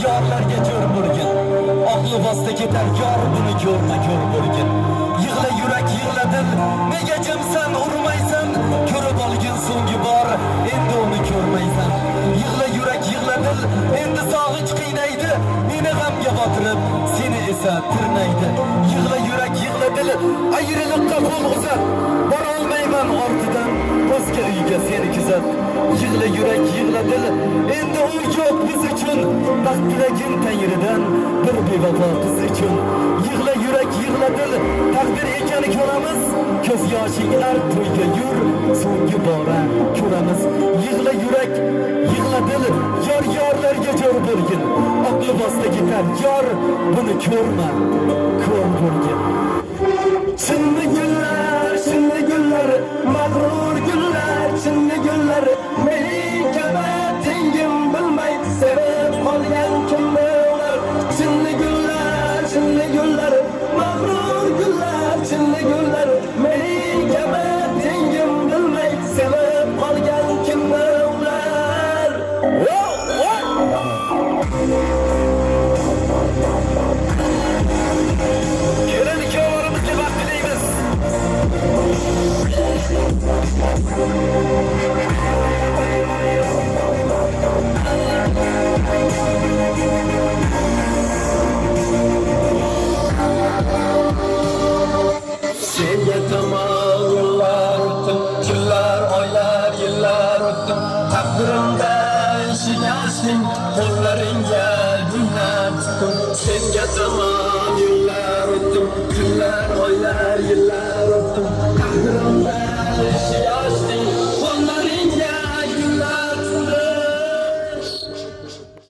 yorlarga ko'r bo'lgin. Aqli vosda ketar yor buni ko'rma ko'r bo'lgin. Yig'la yurak yig'la dil, nega jimsan urmaysan? Ko'rib olgin so'nggi bor, endi uni ko'rmaysan. Yig'la yurak yig'la dil, endi sog'inch qiynaydi, meni g'amga botirib, seni esa tirnaydi. Yig'la yurak yig'la dil, ayriliqqa qo'l uzat, borolmayman ortidan, o'zga uyga seni kuzat. Yig'la yurak yig'la dil, endi u yo'q biz uchun, baxt tilagin Tangridan bir bevafo qiz uchun. Yig'la yurak yig'la dil, taqdir ekan ko'ramiz, ko'z yoshinglar to'yga yur, so'nggi bora ko'ramiz. Yig'la yurak yig'la dil, yor yorlarga jo'r bo'lgin. Aqli vosda ketar yor buni ko'rma ko'r bo'lgin. Chinni gullar, mag'rur gullar, chinni gullar, mening kabi tengim bilmay sevib qolgan kimni ular. Chinni gullar, mag'rur gullar, chinni gullar, mening kabi tengim bilmay sevib qolgan kimni ular. Kelin ikkovlarimizga vaqt tilaymiz. Senga tomon yo'llar o'tdim, kunlar, oylar, yillar o'tdim. Taqdirimda eshik ochding, qo'llaringga gullar tutdim. Senga tomon yo'llar o'tdim, kunlar, oylar, yillar